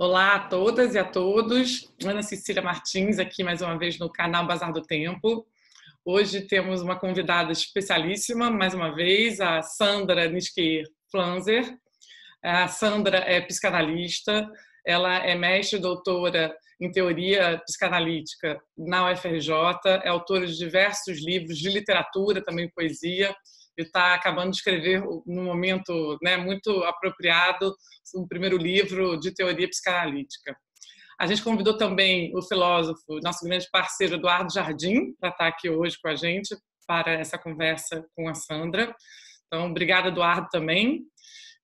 Olá a todas e a todos. Ana Cecília Martins, aqui mais uma vez no canal Bazar do Tempo. Hoje temos uma convidada especialíssima, mais uma vez, a Sandra Nisker Flanzer. A Sandra é psicanalista, ela é mestre e doutora em teoria psicanalítica na UFRJ, é autora de diversos livros de literatura, também poesia, e está acabando de escrever, num momento, né, muito apropriado, o primeiro livro de teoria psicanalítica. A gente convidou também o filósofo, nosso grande parceiro Eduardo Jardim, para estar aqui hoje com a gente, para essa conversa com a Sandra. Então, obrigada, Eduardo, também.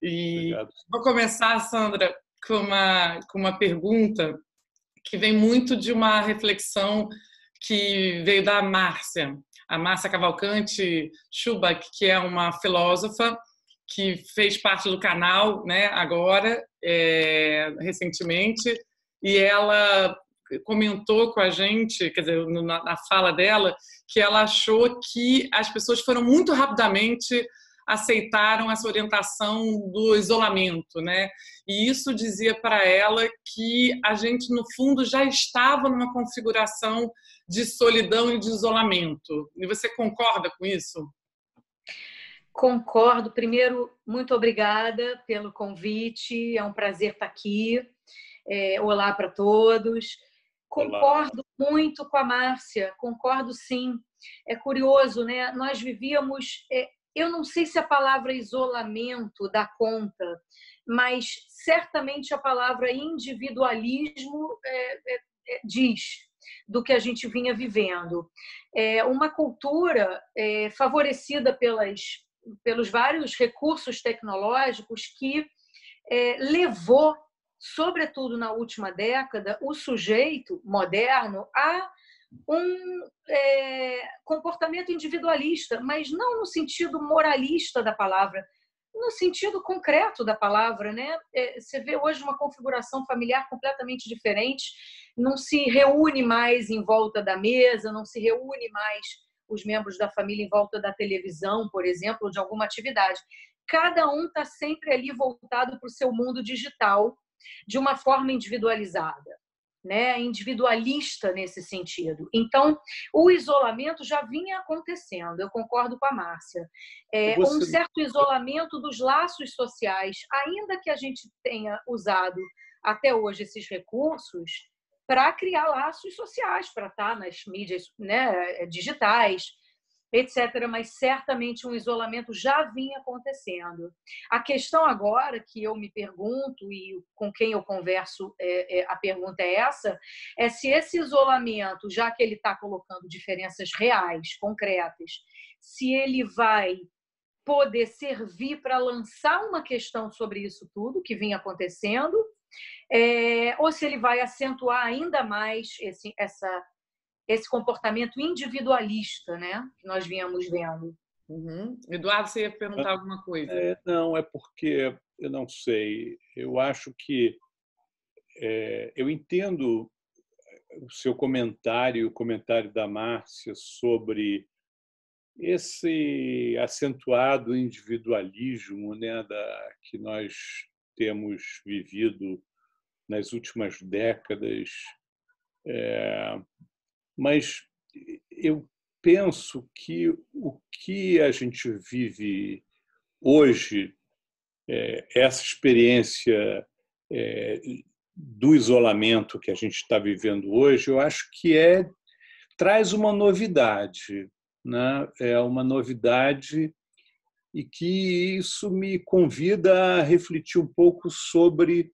E Obrigado. vou começar, Sandra, com uma pergunta que vem muito de uma reflexão que veio da Márcia, a Márcia Cavalcante Schubach, que é uma filósofa que fez parte do canal, né, agora, recentemente, e ela comentou com a gente, quer dizer, na fala dela, que ela achou que as pessoas foram muito rapidamente aceitaram essa orientação do isolamento, né? E isso dizia para ela que a gente, no fundo, já estava numa configuração de solidão e de isolamento. E você concorda com isso? Concordo. Primeiro, muito obrigada pelo convite. É um prazer estar aqui. Olá para todos. Concordo muito com a Márcia. Concordo, sim. É curioso, né? Nós vivíamos... Eu não sei se a palavra isolamento dá conta, mas certamente a palavra individualismo diz do que a gente vinha vivendo. Uma cultura favorecida pelos vários recursos tecnológicos que levou, sobretudo na última década, o sujeito moderno a um comportamento individualista, mas não no sentido moralista da palavra, no sentido concreto da palavra, né? Você vê hoje uma configuração familiar completamente diferente, não se reúne mais em volta da mesa, não se reúne mais os membros da família em volta da televisão, por exemplo, ou de alguma atividade. Cada um está sempre ali voltado para o seu mundo digital, de uma forma individualizada, né? Individualista nesse sentido. Então, o isolamento já vinha acontecendo, eu concordo com a Márcia. Um certo isolamento dos laços sociais, ainda que a gente tenha usado até hoje esses recursos para criar laços sociais, para estar nas mídias, né, digitais, etc. Mas certamente um isolamento já vinha acontecendo. A questão agora que eu me pergunto, e com quem eu converso, a pergunta é essa, é se esse isolamento, já que ele está colocando diferenças reais, concretas, se ele vai poder servir para lançar uma questão sobre isso tudo que vinha acontecendo, ou se ele vai acentuar ainda mais esse comportamento individualista, né, que nós vínhamos vendo. Uhum. Eduardo, você ia perguntar alguma coisa? Não, é porque eu não sei. Eu acho que eu entendo o seu comentário, o comentário da Márcia sobre esse acentuado individualismo, né, que nós temos vivido nas últimas décadas. Mas eu penso que o que a gente vive hoje, essa experiência do isolamento que a gente está vivendo hoje, eu acho que traz uma novidade, né? É uma novidade e que isso me convida a refletir um pouco sobre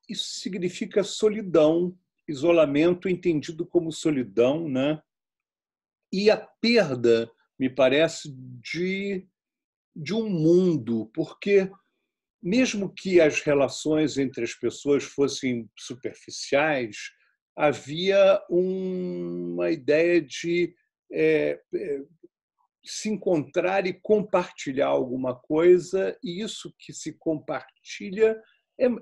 isso significa solidão, isolamento entendido como solidão, né? E a perda, me parece, de um mundo, porque mesmo que as relações entre as pessoas fossem superficiais, havia uma ideia de se encontrar e compartilhar alguma coisa, e isso que se compartilha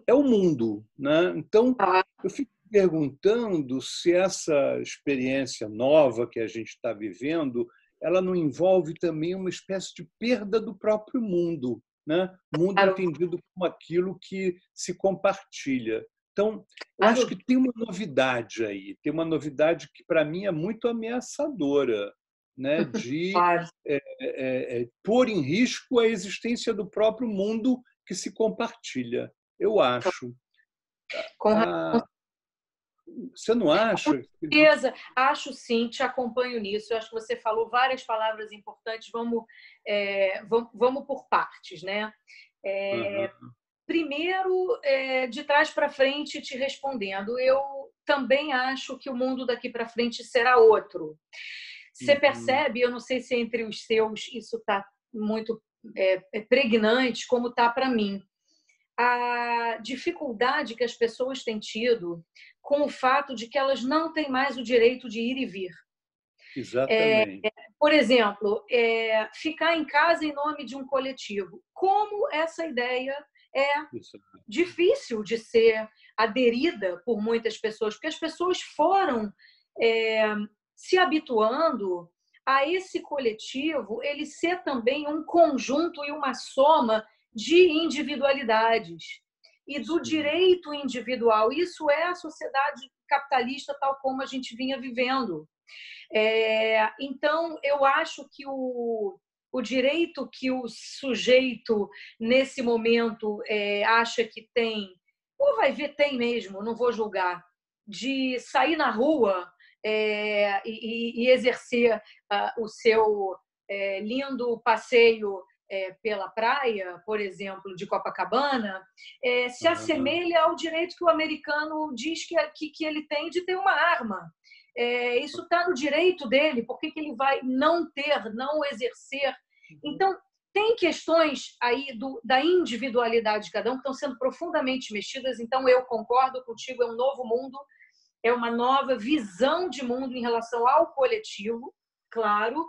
é o mundo, né? Então, eu fico perguntando se essa experiência nova que a gente está vivendo, ela não envolve também uma espécie de perda do próprio mundo, né? Mundo entendido como aquilo que se compartilha. Então, eu acho que tem uma novidade aí, tem uma novidade que, para mim, é muito ameaçadora, né? De pôr em risco a existência do próprio mundo que se compartilha. Eu acho. Com razão. Você não acha? Com certeza, acho sim, te acompanho nisso. Eu acho que você falou várias palavras importantes. Vamos por partes, né? Primeiro, de trás para frente, te respondendo, eu também acho que o mundo daqui para frente será outro. Você percebe, eu não sei se entre os seus isso está muito pregnante, como está para mim, a dificuldade que as pessoas têm tido com o fato de que elas não têm mais o direito de ir e vir. Exatamente. Por exemplo, ficar em casa em nome de um coletivo. Como essa ideia é difícil de ser aderida por muitas pessoas, porque as pessoas foram se habituando a esse coletivo ele ser também um conjunto e uma soma de individualidades e do direito individual. Isso é a sociedade capitalista tal como a gente vinha vivendo. Então, eu acho que o direito que o sujeito, nesse momento, acha que tem, ou vai ver, tem mesmo, não vou julgar, de sair na rua e exercer o seu lindo passeio pela praia, por exemplo, de Copacabana, se assemelha ao direito que o americano diz que ele tem de ter uma arma. Isso está no direito dele, por que ele vai não ter, não exercer? Então, tem questões aí da individualidade de cada um que estão sendo profundamente mexidas, então eu concordo contigo, é um novo mundo, é uma nova visão de mundo em relação ao coletivo, claro,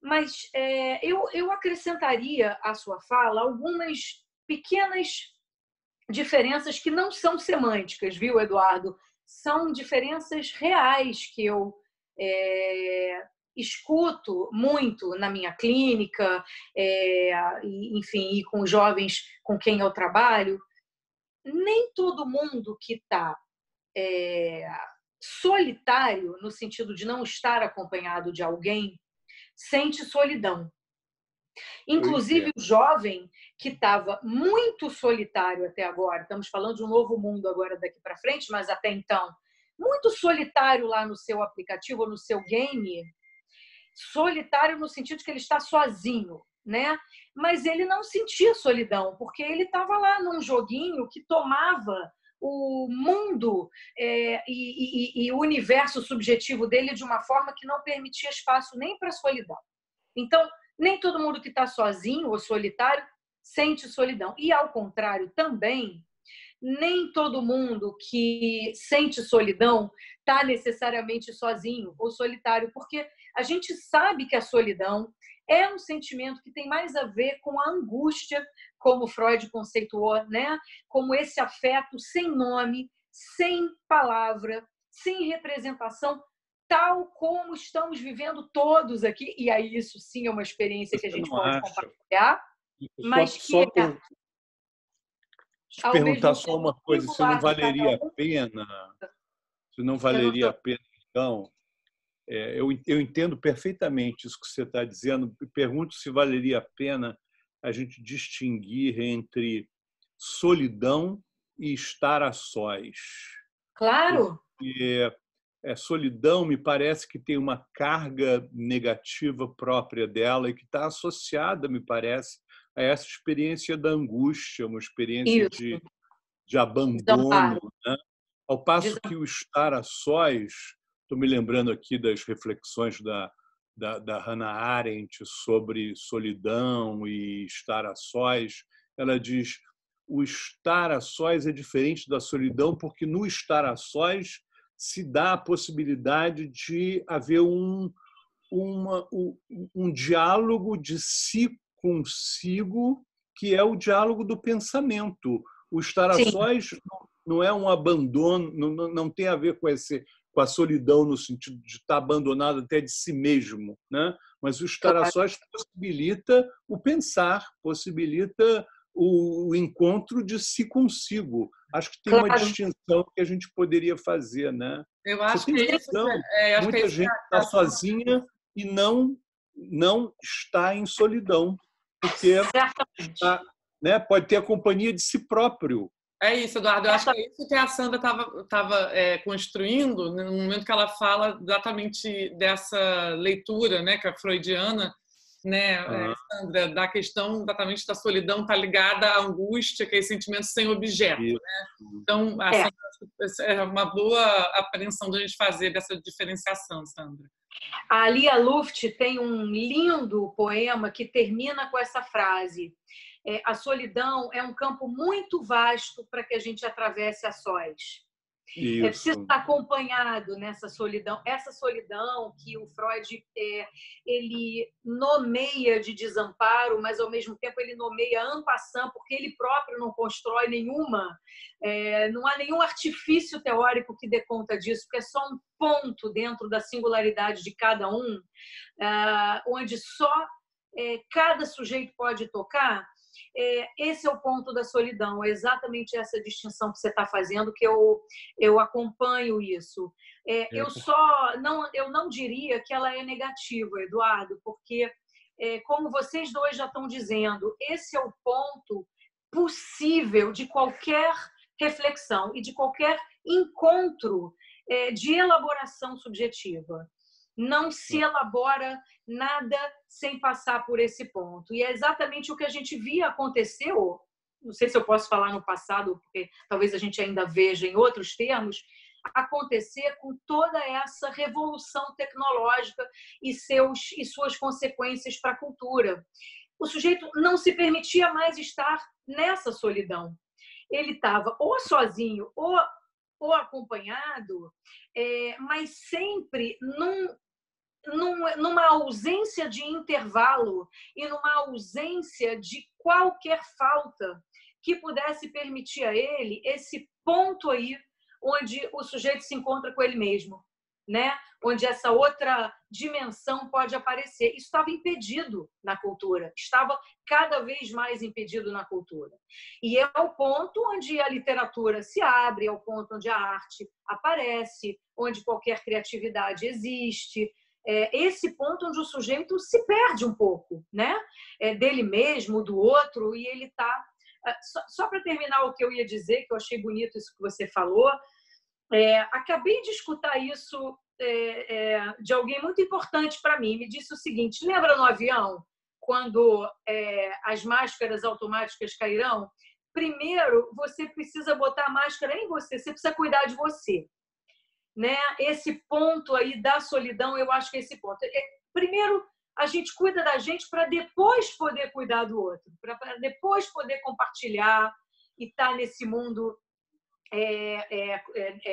mas eu acrescentaria à sua fala algumas pequenas diferenças que não são semânticas, viu, Eduardo? São diferenças reais que eu escuto muito na minha clínica, enfim, e com jovens com quem eu trabalho. Nem todo mundo que está solitário, no sentido de não estar acompanhado de alguém, sente solidão. Inclusive, o jovem que estava muito solitário até agora, estamos falando de um novo mundo agora daqui para frente, mas até então, muito solitário lá no seu aplicativo ou no seu game, solitário no sentido de que ele está sozinho, né? Mas ele não sentia solidão, porque ele estava lá num joguinho que tomava o mundo e o universo subjetivo dele de uma forma que não permitia espaço nem para a solidão. Então, nem todo mundo que está sozinho ou solitário sente solidão. E, ao contrário, também, nem todo mundo que sente solidão está necessariamente sozinho ou solitário, porque a gente sabe que a solidão é um sentimento que tem mais a ver com a angústia, como Freud conceituou, né? Como esse afeto sem nome, sem palavra, sem representação, tal como estamos vivendo todos aqui. E aí isso sim é uma experiência que a gente pode compartilhar. Mas só por te perguntar só uma coisa, se não valeria a pena, se não valeria a pena, então, eu entendo perfeitamente isso que você está dizendo. Pergunto se valeria a pena a gente distinguir entre solidão e estar a sós. Claro. Porque solidão me parece que tem uma carga negativa própria dela e que está associada, me parece, a essa experiência da angústia, uma experiência de abandono, né? Ao passo que o estar a sós, estou me lembrando aqui das reflexões da Hannah Arendt sobre solidão e estar a sós, ela diz: o estar a sós é diferente da solidão, porque no estar a sós se dá a possibilidade de haver um diálogo de si consigo, que é o diálogo do pensamento. O estar a sós não é um abandono, não tem a ver com esse com a solidão no sentido de estar abandonado até de si mesmo, né? Mas o estar a sós possibilita o pensar, possibilita o encontro de si consigo. Acho que tem uma distinção que a gente poderia fazer, né? Eu acho Você tem que é isso. razão. Acho que é Muita isso gente está sozinha e não está em solidão, porque né, pode ter a companhia de si próprio. É isso, Eduardo. Eu acho que é isso que a Sandra estava construindo no momento que ela fala exatamente dessa leitura, né, que é freudiana, né, Sandra, da questão exatamente da solidão está ligada à angústia, que é esse sentimento sem objeto. Né? Então, a Sandra, é uma boa apreensão da gente fazer dessa diferenciação, Sandra. A Lia Luft tem um lindo poema que termina com essa frase: a solidão é um campo muito vasto para que a gente atravesse a sós. É preciso estar acompanhado nessa solidão. Essa solidão que o Freud ele nomeia de desamparo, mas ao mesmo tempo ele nomeia en passant, porque ele próprio não constrói nenhuma, não há nenhum artifício teórico que dê conta disso, porque é só um ponto dentro da singularidade de cada um, onde só cada sujeito pode tocar. Esse é o ponto da solidão, é exatamente essa distinção que você está fazendo, que eu acompanho isso. Eu não diria que ela é negativa, Eduardo, porque, como vocês dois já estão dizendo, esse é o ponto possível de qualquer reflexão e de qualquer encontro de elaboração subjetiva. Não se elabora nada sem passar por esse ponto. E é exatamente o que a gente via acontecer, não sei se eu posso falar no passado, porque talvez a gente ainda veja em outros termos, acontecer com toda essa revolução tecnológica e suas consequências para a cultura. O sujeito não se permitia mais estar nessa solidão. Ele estava ou sozinho ou acompanhado, mas sempre numa ausência de intervalo e numa ausência de qualquer falta que pudesse permitir a ele esse ponto aí onde o sujeito se encontra com ele mesmo, né? Onde essa outra dimensão pode aparecer. Isso estava impedido na cultura, estava cada vez mais impedido na cultura. E é o ponto onde a literatura se abre, é o ponto onde a arte aparece, onde qualquer criatividade existe. Esse ponto onde o sujeito se perde um pouco, né? Dele mesmo, do outro, e ele está... Só para terminar o que eu ia dizer, que eu achei bonito isso que você falou, acabei de escutar isso de alguém muito importante para mim. Me disse o seguinte: lembra no avião, quando as máscaras automáticas cairão? Primeiro, você precisa botar a máscara em você, você precisa cuidar de você. Né? Esse ponto aí da solidão, eu acho que é esse ponto. Primeiro, a gente cuida da gente para depois poder cuidar do outro, para depois poder compartilhar e estar nesse mundo,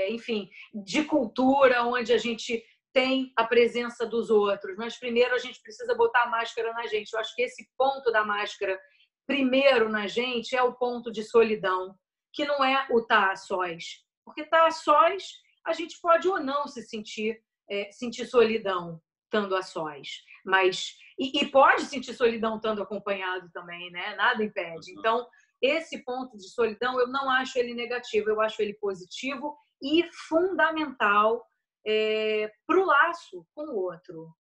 enfim, de cultura, onde a gente tem a presença dos outros. Mas primeiro a gente precisa botar a máscara na gente. Eu acho que esse ponto da máscara, primeiro na gente, é o ponto de solidão, que não é o estar a sós. Porque estar a sós, a gente pode ou não se sentir solidão estando a sós, mas e pode sentir solidão estando acompanhado também, né? Nada impede. Então, esse ponto de solidão, eu não acho ele negativo, eu acho ele positivo e fundamental para o laço com o outro.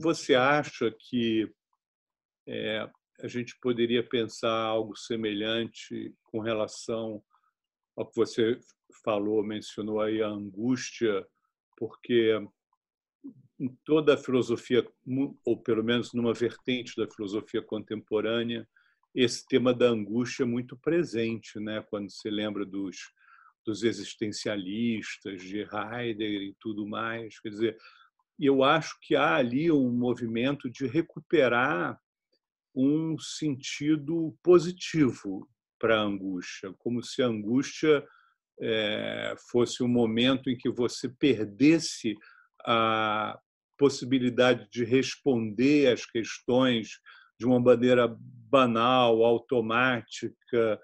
Você acha que a gente poderia pensar algo semelhante com relação ao que você falou, mencionou aí a angústia, porque em toda a filosofia, ou pelo menos numa vertente da filosofia contemporânea, esse tema da angústia é muito presente, né? Quando se lembra dos existencialistas, de Heidegger e tudo mais. Quer dizer, eu acho que há ali um movimento de recuperar um sentido positivo para a angústia, como se a angústia fosse um momento em que você perdesse a possibilidade de responder às questões de uma maneira banal, automática,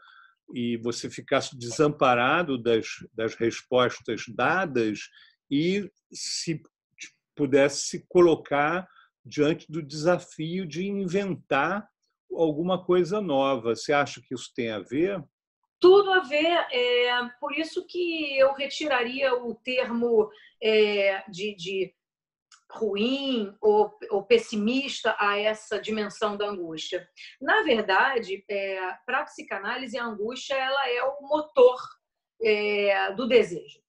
e você ficasse desamparado das respostas dadas e se pudesse se colocar diante do desafio de inventar alguma coisa nova. Você acha que isso tem a ver? Tudo a ver. Por isso que eu retiraria o termo de ruim ou pessimista a essa dimensão da angústia. Na verdade, para a psicanálise, a angústia ela é o motor do desejo.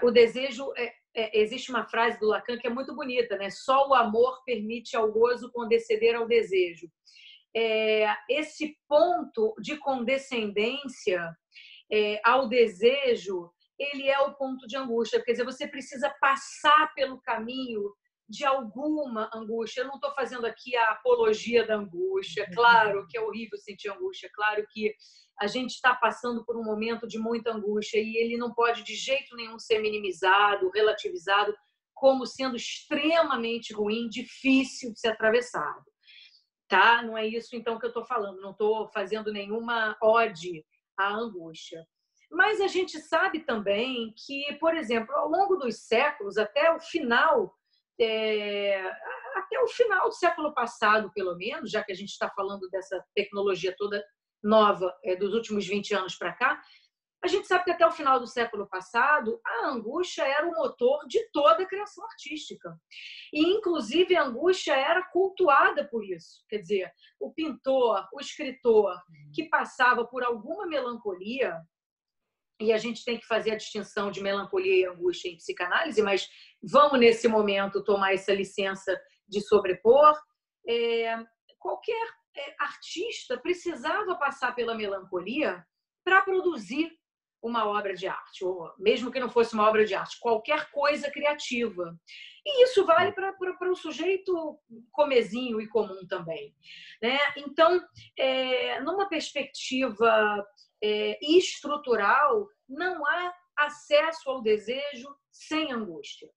O desejo existe uma frase do Lacan que é muito bonita, né? Só o amor permite ao gozo condescender ao desejo. Esse ponto de condescendência ao desejo, ele é o ponto de angústia. Quer dizer, você precisa passar pelo caminho de alguma angústia. Eu não estou fazendo aqui a apologia da angústia. Claro que é horrível sentir angústia. Claro que a gente está passando por um momento de muita angústia e ele não pode de jeito nenhum ser minimizado, relativizado, como sendo extremamente ruim, difícil de ser atravessado. Tá? Não é isso, então, que eu estou falando. Não estou fazendo nenhuma ode à angústia. Mas a gente sabe também que, por exemplo, ao longo dos séculos, até o final do século passado, pelo menos, já que a gente está falando dessa tecnologia toda nova dos últimos 20 anos para cá, a gente sabe que até o final do século passado, a angústia era o motor de toda a criação artística. E, inclusive, a angústia era cultuada por isso. Quer dizer, o pintor, o escritor que passava por alguma melancolia, e a gente tem que fazer a distinção de melancolia e angústia em psicanálise, mas vamos, nesse momento, tomar essa licença de sobrepor. Qualquer artista precisava passar pela melancolia para produzir uma obra de arte, ou mesmo que não fosse uma obra de arte, qualquer coisa criativa. E isso vale para o sujeito comezinho e comum também, né? Então, numa perspectiva estrutural, não há acesso ao desejo sem angústia,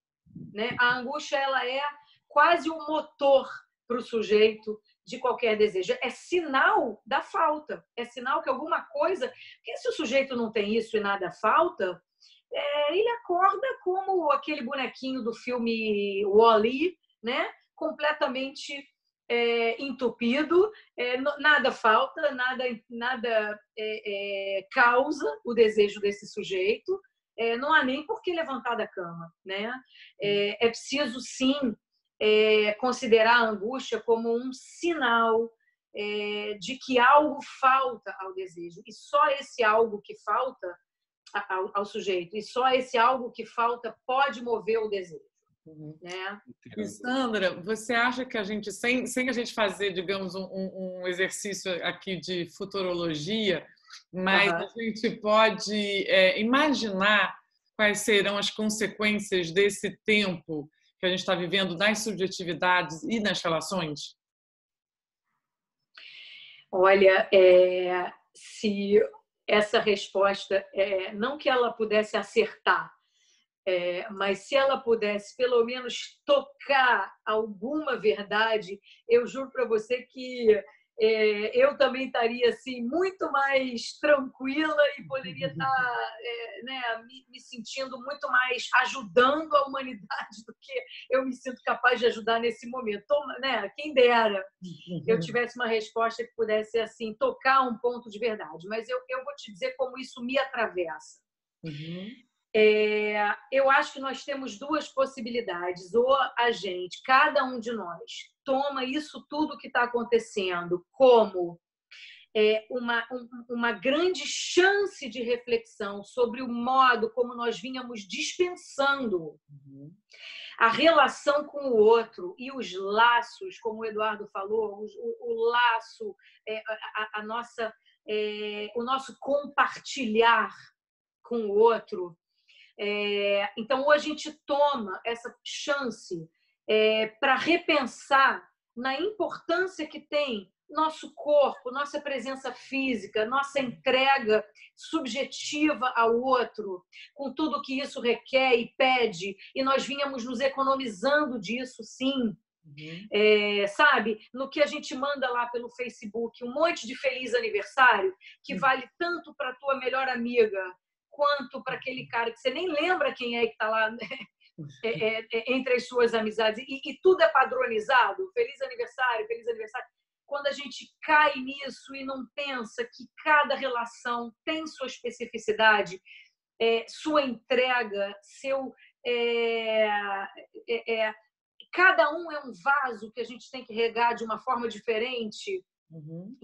né? A angústia ela é quase o motor para o sujeito de qualquer desejo. É sinal da falta, é sinal que alguma coisa... Porque se o sujeito não tem isso e nada falta, ele acorda como aquele bonequinho do filme Wall-E, né? Completamente entupido, nada falta, nada causa o desejo desse sujeito, não há nem por que levantar da cama, né? É preciso, sim, considerar a angústia como um sinal de que algo falta ao desejo. E só esse algo que falta ao sujeito, e só esse algo que falta pode mover o desejo. Né? E, Sandra, você acha que a gente, sem a gente fazer, digamos, um exercício aqui de futurologia, mas a gente pode imaginar quais serão as consequências desse tempo que a gente está vivendo nas subjetividades e nas relações? Olha, se essa resposta, não que ela pudesse acertar, mas se ela pudesse pelo menos tocar alguma verdade, eu juro para você que eu também estaria assim, muito mais tranquila e poderia estar me sentindo muito mais ajudando a humanidade do que eu me sinto capaz de ajudar nesse momento. Né? Quem dera eu tivesse uma resposta que pudesse assim, tocar um ponto de verdade. Mas eu vou te dizer como isso me atravessa. Eu acho que nós temos duas possibilidades. Ou a gente, cada um de nós, toma isso tudo que está acontecendo como uma grande chance de reflexão sobre o modo como nós vínhamos dispensando a relação com o outro e os laços, como o Eduardo falou, o laço, o nosso compartilhar com o outro. Então, ou a gente toma essa chance para repensar na importância que tem nosso corpo, nossa presença física, nossa entrega subjetiva ao outro, com tudo que isso requer e pede, e nós vínhamos nos economizando disso, sim. Sabe, no que a gente manda lá pelo Facebook, um monte de feliz aniversário que vale tanto para a tua melhor amiga quanto para aquele cara que você nem lembra quem é que está lá, né? Entre as suas amizades, e tudo é padronizado, feliz aniversário, feliz aniversário. Quando a gente cai nisso e não pensa que cada relação tem sua especificidade, sua entrega, cada um é um vaso que a gente tem que regar de uma forma diferente. Uhum.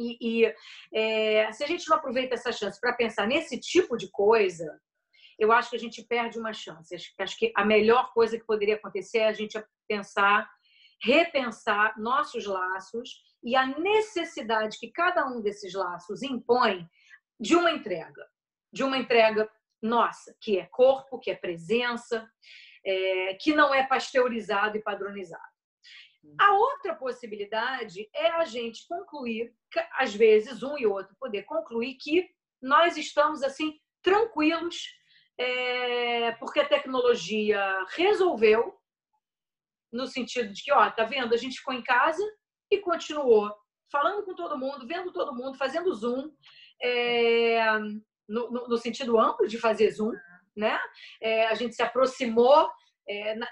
Se a gente não aproveita essa chance para pensar nesse tipo de coisa, eu acho que a gente perde uma chance. Acho que a melhor coisa que poderia acontecer é a gente repensar nossos laços e a necessidade que cada um desses laços impõe de uma entrega nossa, que é corpo, que é presença, que não é pasteurizado e padronizado. A outra possibilidade é a gente concluir, às vezes um e outro poder concluir que nós estamos assim tranquilos, porque a tecnologia resolveu, no sentido de que, tá vendo? A gente ficou em casa e continuou falando com todo mundo, vendo todo mundo, fazendo Zoom, no sentido amplo de fazer Zoom, né? A gente se aproximou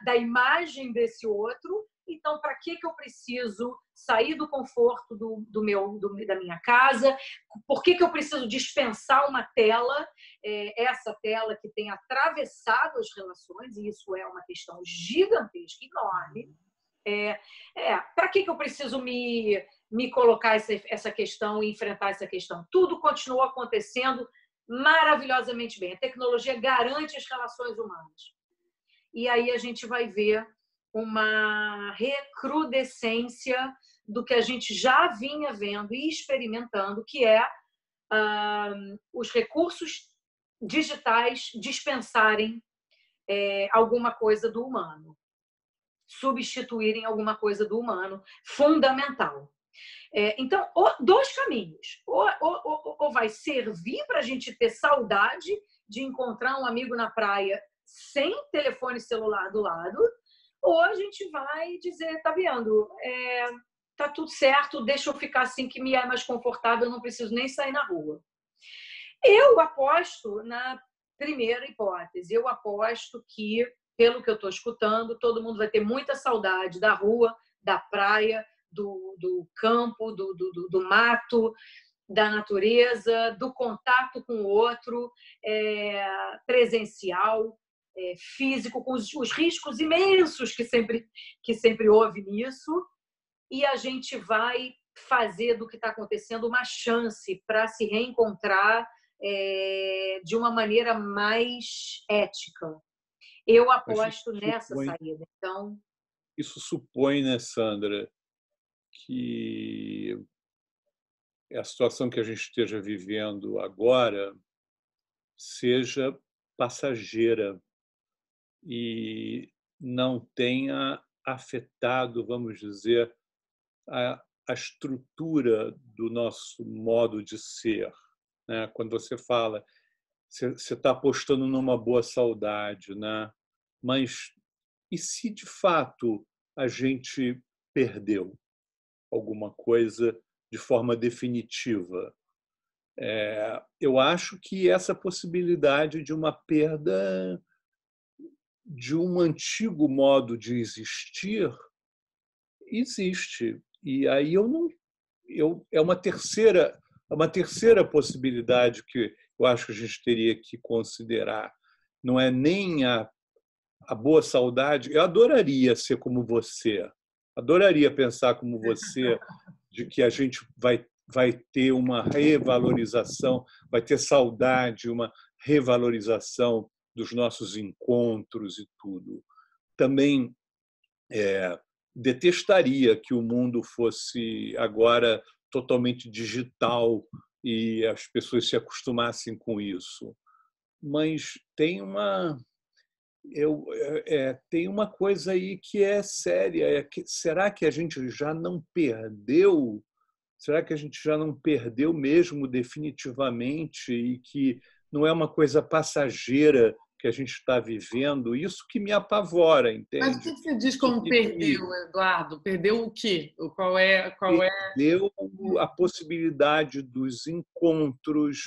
da imagem desse outro. Então, para que eu preciso sair do conforto da minha casa? Por que eu preciso dispensar uma tela, essa tela que tem atravessado as relações, e isso é uma questão gigantesca, enorme. Para que eu preciso me colocar essa questão e enfrentar essa questão? Tudo continua acontecendo maravilhosamente bem. A tecnologia garante as relações humanas. E aí a gente vai ver uma recrudescência do que a gente já vinha vendo e experimentando, que é os recursos digitais dispensarem alguma coisa do humano, substituírem alguma coisa do humano fundamental. Então, dois caminhos. Ou vai servir para a gente ter saudade de encontrar um amigo na praia sem telefone celular do lado, ou a gente vai dizer, tá vendo, tá tudo certo, deixa eu ficar assim que me é mais confortável, eu não preciso nem sair na rua. Eu aposto na primeira hipótese, eu aposto que, pelo que eu estou escutando, todo mundo vai ter muita saudade da rua, da praia, do campo, do mato, da natureza, do contato com o outro, presencial, físico, com os riscos imensos que sempre houve nisso, e a gente vai fazer do que está acontecendo uma chance para se reencontrar de uma maneira mais ética. Eu aposto nessa saída. Então, isso supõe, né, Sandra, que a situação que a gente esteja vivendo agora seja passageira e não tenha afetado, vamos dizer, a estrutura do nosso modo de ser, né? Quando você fala, você está apostando numa boa saudade, né? Mas e se de fato a gente perdeu alguma coisa de forma definitiva? Eu acho que essa possibilidade de uma perda de um antigo modo de existir existe. E aí é uma terceira possibilidade que eu acho que a gente teria que considerar. Não é nem a boa saudade. Eu adoraria ser como você, adoraria pensar como você, de que a gente vai ter uma revalorização, vai ter saudade, uma revalorização dos nossos encontros e tudo. Também detestaria que o mundo fosse agora totalmente digital e as pessoas se acostumassem com isso. Mas tem uma coisa aí que é séria. Será que a gente já não perdeu? Será que a gente já não perdeu mesmo definitivamente e que não é uma coisa passageira que a gente está vivendo, isso que me apavora, entende? Mas o que você diz como perdeu, Eduardo? Perdeu o quê? Perdeu a possibilidade dos encontros,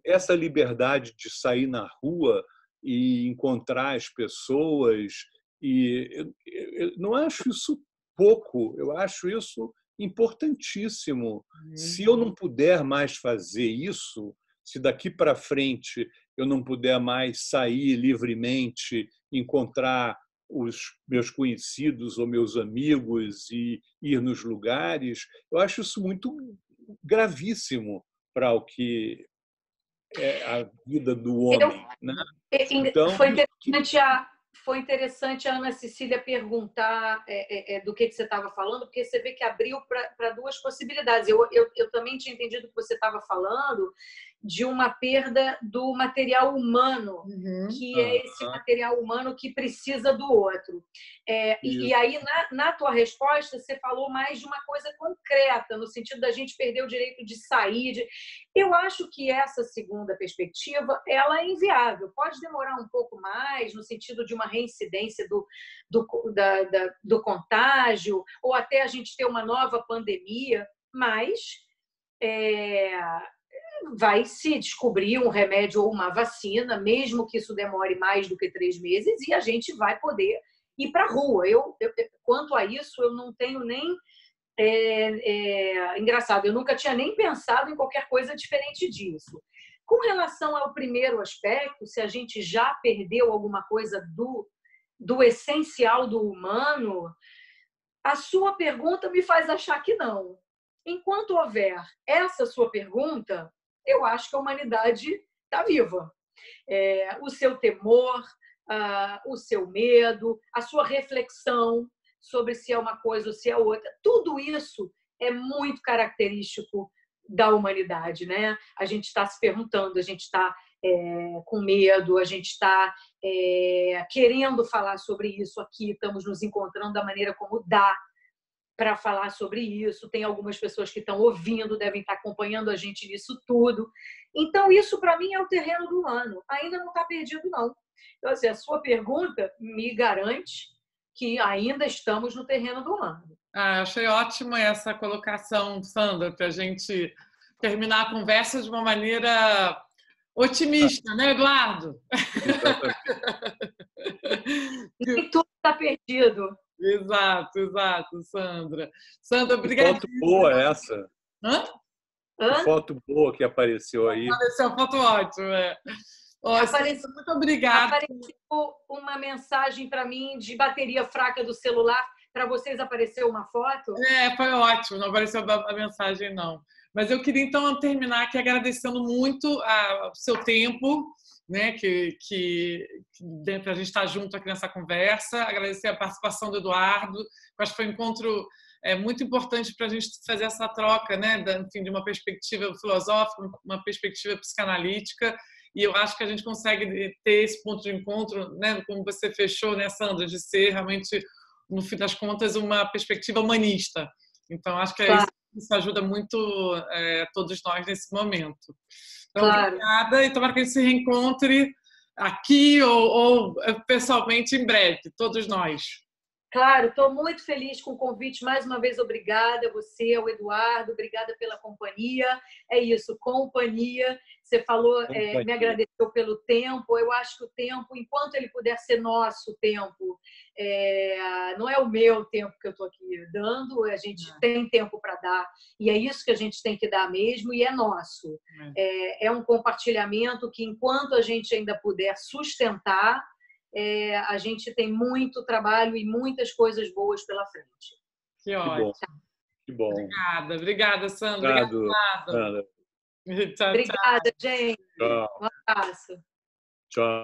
essa liberdade de sair na rua e encontrar as pessoas. E eu não acho isso pouco, eu acho isso importantíssimo. Se eu não puder mais fazer isso, se daqui para frente eu não puder mais sair livremente, encontrar os meus conhecidos ou meus amigos e ir nos lugares, eu acho isso muito gravíssimo para o que é a vida do homem, né? Então, foi interessante a Ana Cecília perguntar do que você estava falando, porque você vê que abriu para duas possibilidades. Eu também tinha entendido que você estava falando de uma perda do material humano, que é esse material humano que precisa do outro. E aí, na tua resposta, você falou mais de uma coisa concreta, no sentido da gente perder o direito de sair. Eu acho que essa segunda perspectiva ela é inviável. Pode demorar um pouco mais, no sentido de uma reincidência do contágio, ou até a gente ter uma nova pandemia, mas vai se descobrir um remédio ou uma vacina, mesmo que isso demore mais do que 3 meses, e a gente vai poder ir para a rua. Quanto a isso, eu não tenho nem... engraçado, eu nunca tinha nem pensado em qualquer coisa diferente disso. Com relação ao primeiro aspecto, se a gente já perdeu alguma coisa do essencial do humano, a sua pergunta me faz achar que não. Enquanto houver essa sua pergunta, eu acho que a humanidade está viva. O seu temor, o seu medo, a sua reflexão sobre se é uma coisa ou se é outra, tudo isso é muito característico da humanidade, né? A gente está se perguntando, a gente está com medo, a gente está querendo falar sobre isso aqui, estamos nos encontrando da maneira como dá para falar sobre isso. Tem algumas pessoas que estão ouvindo, devem estar acompanhando a gente nisso tudo. Então, isso para mim é o terreno do humano. Ainda não está perdido, não. Então, assim, a sua pergunta me garante que ainda estamos no terreno do humano. Achei ótima essa colocação, Sandra, para a gente terminar a conversa de uma maneira otimista, né, Eduardo? Nem tudo está perdido. Exato, Sandra. Sandra, obrigada. Foto boa essa. Hã? Foto boa que apareceu aí. Apareceu uma foto ótima. Sandra, muito obrigada. Apareceu uma mensagem para mim de bateria fraca do celular. Para vocês apareceu uma foto? Foi ótimo, não apareceu a mensagem, não. Mas eu queria, então, terminar aqui agradecendo muito o seu tempo, né, para a gente estar junto aqui nessa conversa, agradecer a participação do Eduardo, que acho que foi um encontro muito importante para a gente fazer essa troca, né, enfim, de uma perspectiva filosófica, uma perspectiva psicanalítica, e eu acho que a gente consegue ter esse ponto de encontro, né, como você fechou, né, Sandra, de ser realmente, no fim das contas, uma perspectiva humanista. Então, acho que isso ajuda muito todos nós nesse momento. Então, obrigada e tomara que a gente se reencontre aqui ou pessoalmente em breve, todos nós. Claro, estou muito feliz com o convite. Mais uma vez, obrigada a você, ao Eduardo, obrigada pela companhia. É isso, companhia. Você falou, me agradeceu pelo tempo. Eu acho que o tempo, enquanto ele puder ser nosso tempo, não é o meu tempo que eu estou aqui dando, a gente tem tempo para dar, e é isso que a gente tem que dar mesmo, e é nosso. É um compartilhamento que, enquanto a gente ainda puder sustentar, a gente tem muito trabalho e muitas coisas boas pela frente. Que ótimo. Que bom. Obrigada, Sandra. Obrigado, Sandra. Obrigada, gente. Tchau. Um abraço. Tchau.